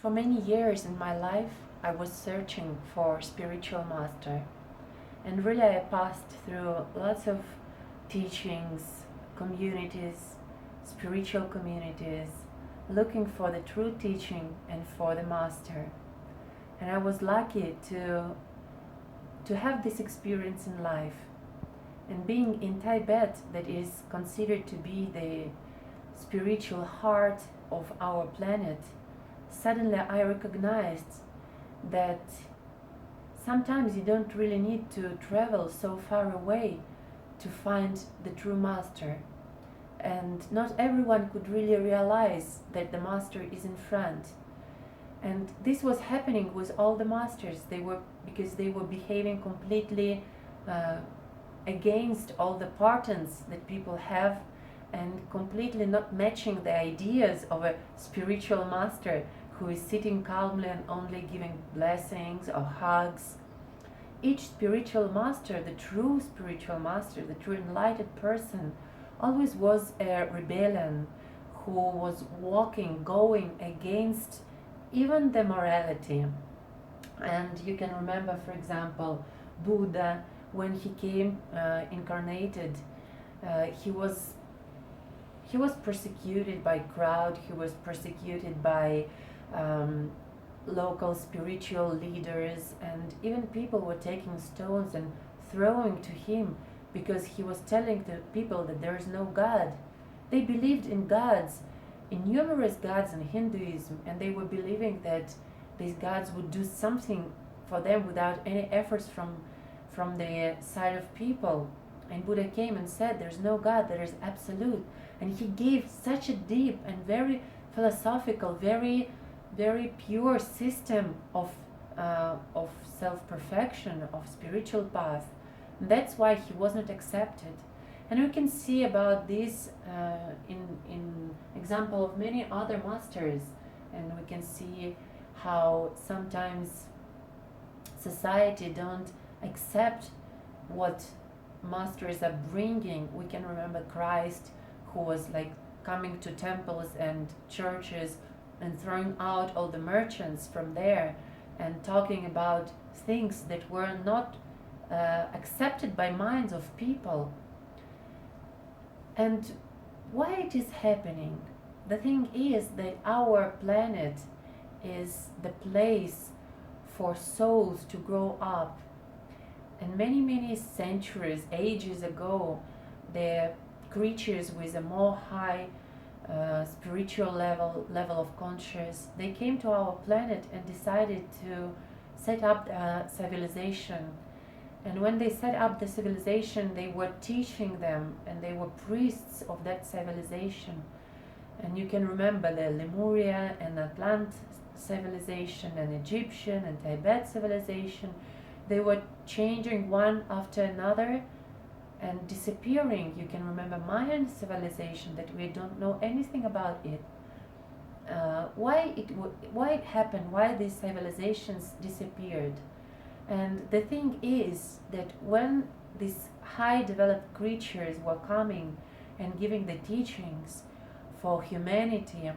For many years in my life, I was searching for spiritual master, and really I passed through lots of teachings, communities, spiritual communities, looking for the true teaching and for the master. And I was lucky to have this experience in life. And being in Tibet, that is considered to be the spiritual heart of our planet, suddenly I recognized that sometimes you don't really need to travel so far away to find the true master. And not everyone could really realize that the master is in front. And this was happening with all the masters. Because they were behaving completely against all the patterns that people have, and completely not matching the ideas of a spiritual master who is sitting calmly and only giving blessings or hugs. Each spiritual master, the true spiritual master, the true enlightened person, always was a rebellion who was going against even the morality. And you can remember, for example, Buddha, when he came incarnated, he was persecuted by crowd, he was persecuted by local spiritual leaders, and even people were taking stones and throwing to him because he was telling the people that there is no God. They believed in gods, in numerous gods in Hinduism, and they were believing that these gods would do something for them without any efforts from the side of people. And Buddha came and said, there's no God, there is absolute. And he gave such a deep and very philosophical, very, very pure system of self-perfection, of spiritual path. And that's why he was not accepted. And we can see about this in example of many other masters. And we can see how sometimes society don't accept what masters are bringing. We can remember Christ, who was like coming to temples and churches and throwing out all the merchants from there and talking about things that were not accepted by minds of people. And why it is happening? The thing is that our planet is the place for souls to grow up. And many, many centuries, ages ago, the creatures with a more high spiritual level of consciousness, they came to our planet and decided to set up a civilization. And when they set up the civilization, they were teaching them, and they were priests of that civilization. And you can remember the Lemuria and Atlantis civilization and Egyptian and Tibet civilization. They were changing one after another and disappearing. You can remember Mayan civilization, that we don't know anything about it. Why it happened? Why these civilizations disappeared? And the thing is that when these high developed creatures were coming and giving the teachings for humanity,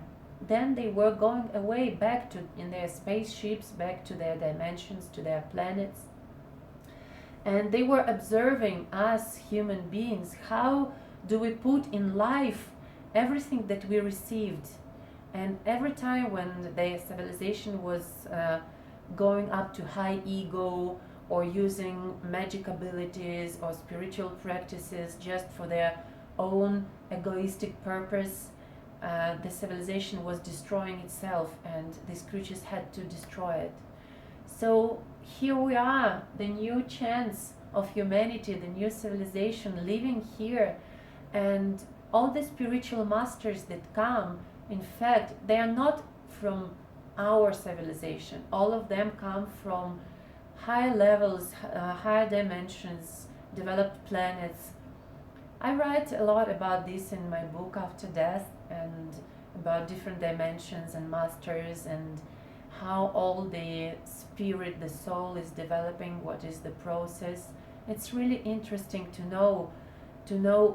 then they were going away back to in their spaceships, back to their dimensions, to their planets. And they were observing us human beings. How do we put in life everything that we received? And every time when the civilization was going up to high ego or using magic abilities or spiritual practices just for their own egoistic purpose, the civilization was destroying itself, and these creatures had to destroy it. So here we are, the new chance of humanity, the new civilization living here, and all the spiritual masters that come, in fact, they are not from our civilization. All of them come from high levels, higher dimensions, developed planets. I write a lot about this in my book After Death, and about different dimensions and masters, and how all the spirit, the soul is developing, what is the process. It's really interesting to know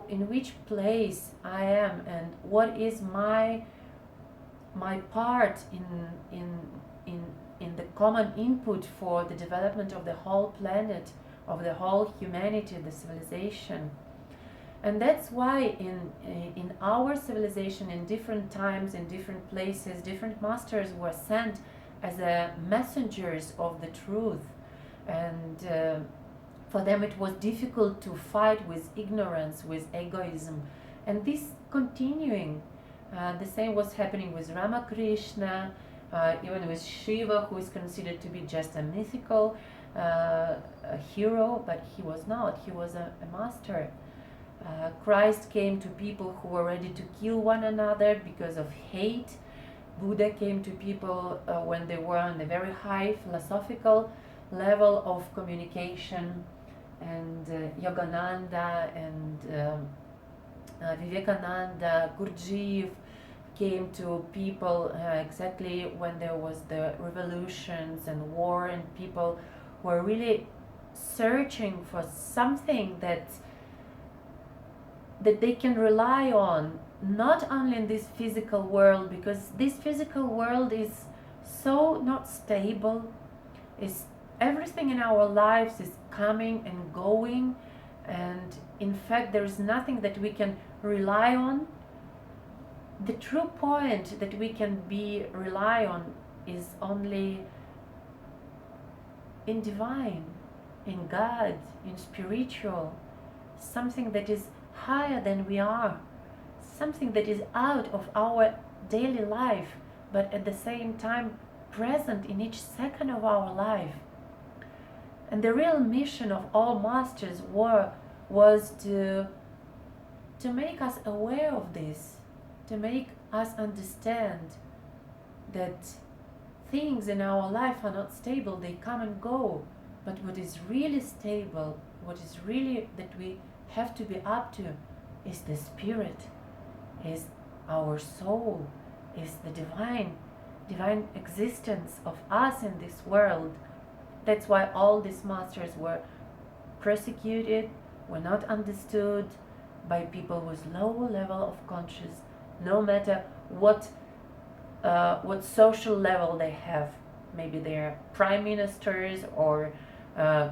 in which place I am and what is my part in common input for the development of the whole planet, of the whole humanity, the civilization. And that's why in our civilization, in different times, in different places, different masters were sent as messengers of the truth. And for them it was difficult to fight with ignorance, with egoism. And this continuing. The same was happening with Ramakrishna, even with Shiva, who is considered to be just a mythical a hero, but he was not. He was a master. Christ came to people who were ready to kill one another because of hate. Buddha came to people when they were on a very high philosophical level of communication, and Yogananda and Vivekananda, Gurdjieff came to people exactly when there was the revolutions and war, and people were really searching for something that they can rely on, not only in this physical world, because this physical world is so not stable. Is everything in our lives is coming and going, and in fact there is nothing that we can rely on. The true point that we can rely on is only in divine, in God, in spiritual, something that is higher than we are, something that is out of our daily life, but at the same time present in each second of our life. And the real mission of all masters was to make us aware of this, to make us understand that things in our life are not stable, they come and go. But what is really stable, what is really that we have to be up to, is the spirit, is our soul, is the divine existence of us in this world. That's why all these masters were persecuted, were not understood by people with low level of consciousness, no matter what social level they have. Maybe they're prime ministers or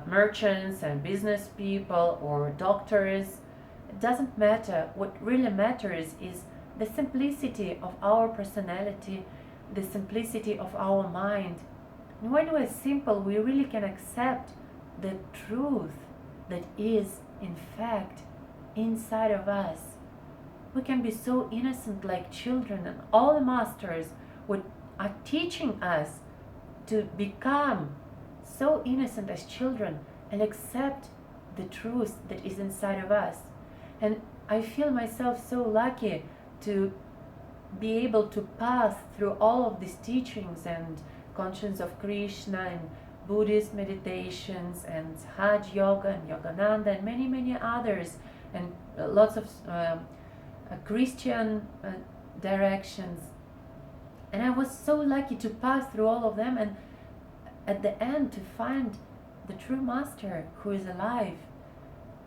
merchants and business people or doctors. It doesn't matter. What really matters is the simplicity of our personality, the simplicity of our mind. And when we're simple, we really can accept the truth that is, in fact, inside of us. We can be so innocent like children, and all the masters are teaching us to become so innocent as children and accept the truth that is inside of us. And I feel myself so lucky to be able to pass through all of these teachings and conscience of Krishna and Buddhist meditations and Hajj Yoga and Yogananda and many, many others, and lots of Christian directions. And I was so lucky to pass through all of them, and at the end to find the true master who is alive.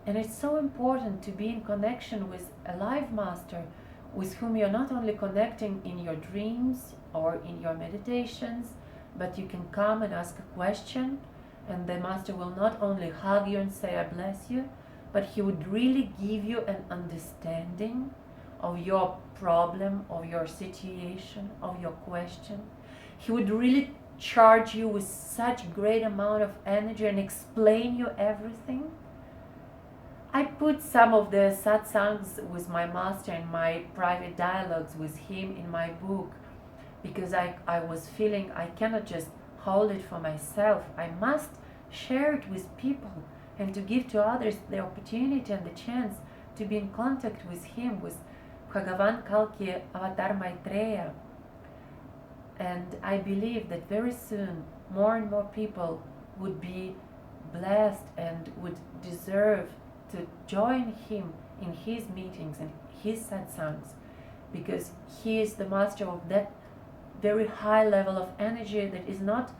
And it's so important to be in connection with a live master with whom you're not only connecting in your dreams or in your meditations, but you can come and ask a question, and the master will not only hug you and say, "I bless you," but he would really give you an understanding of your problem, of your situation, of your question. He would really charge you with such great amount of energy and explain you everything. I put some of the satsangs with my master and my private dialogues with him in my book, because I was feeling I cannot just hold it for myself. I must share it with people and to give to others the opportunity and the chance to be in contact with him, with Bhagavan Kalki Avatar Maitreya. And I believe that very soon more and more people would be blessed and would deserve to join him in his meetings and his satsangs, because he is the master of that very high level of energy that is not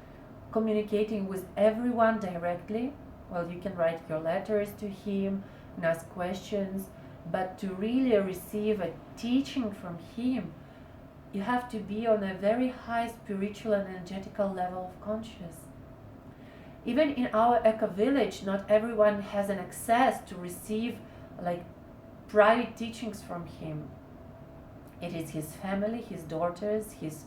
communicating with everyone directly. Well, you can write your letters to him and ask questions, but to really receive a teaching from him You have to be on a very high spiritual and energetical level of conscious. Even in our Eco Village, not everyone has an access to receive like private teachings from him. It is his family, his daughters, his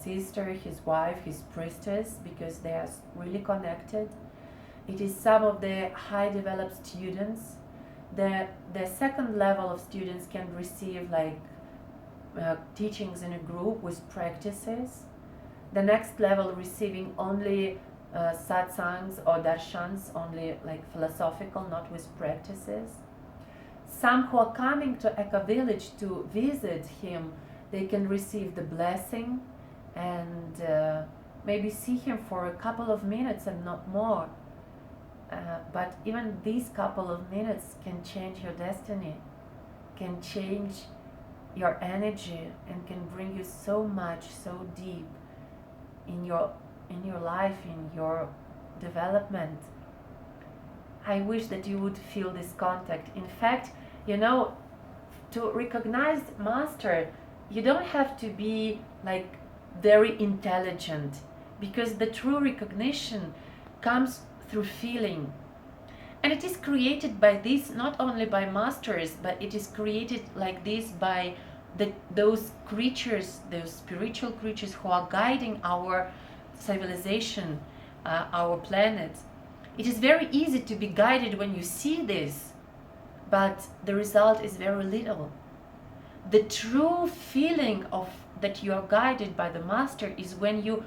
sister, his wife, his priestess, because they are really connected. It is some of the high developed students. The second level of students can receive like teachings in a group with practices. The next level receiving only satsangs or darshans, only like philosophical, not with practices. Some who are coming to Eco Village to visit him, they can receive the blessing and maybe see him for a couple of minutes and not more. But even these couple of minutes can change your destiny, can change your energy, and can bring you so much, so deep in your life, in your development. I wish that you would feel this contact. In fact, to recognize master, you don't have to be like very intelligent, because the true recognition comes through feeling. And it is created by this, not only by masters, but it is created like this by those creatures, those spiritual creatures who are guiding our civilization, our planet. It is very easy to be guided when you see this, but the result is very little. The true feeling of that you are guided by the master is when you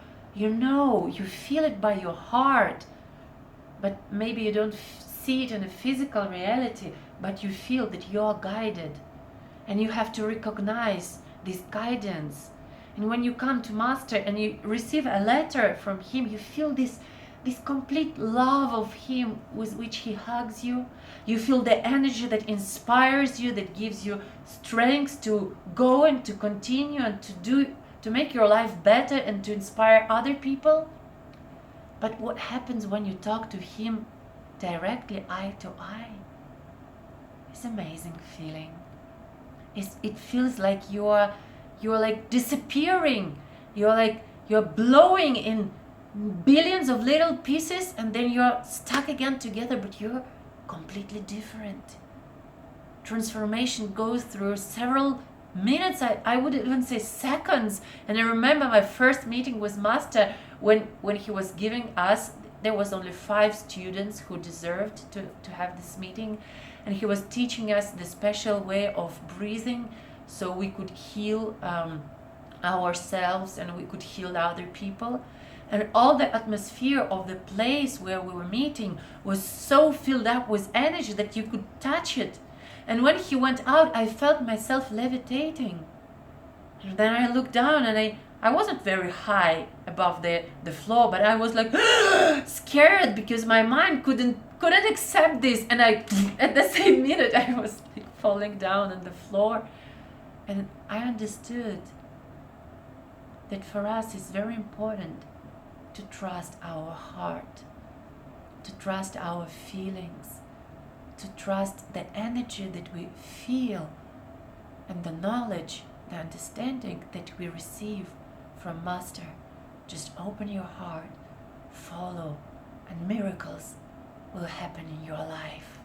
feel it by your heart, but maybe you don't see it in a physical reality, but you feel that you are guided, and you have to recognize this guidance. And when you come to master and you receive a letter from him, you feel this complete love of him with which he hugs you. You feel the energy that inspires you, that gives you strength to go and to continue and to make your life better and to inspire other people. But what happens when you talk to him directly, eye to eye? It's an amazing feeling. It feels like you're like disappearing. You're blowing in billions of little pieces, and then you're stuck again together, but you're completely different. Transformation goes through several minutes, I would even say seconds. And I remember my first meeting with master, when he was giving us, there was only 5 students who deserved to have this meeting, and he was teaching us the special way of breathing so we could heal ourselves and we could heal other people. And all the atmosphere of the place where we were meeting was so filled up with energy that you could touch it. And when he went out, I felt myself levitating. And then I looked down, and I wasn't very high above the floor, but I was like scared, because my mind couldn't accept this. And at the same minute, I was like falling down on the floor. And I understood that for us it's very important to trust our heart, to trust our feelings, to trust the energy that we feel, and the knowledge, the understanding that we receive from Master. Just open your heart, follow, and miracles will happen in your life.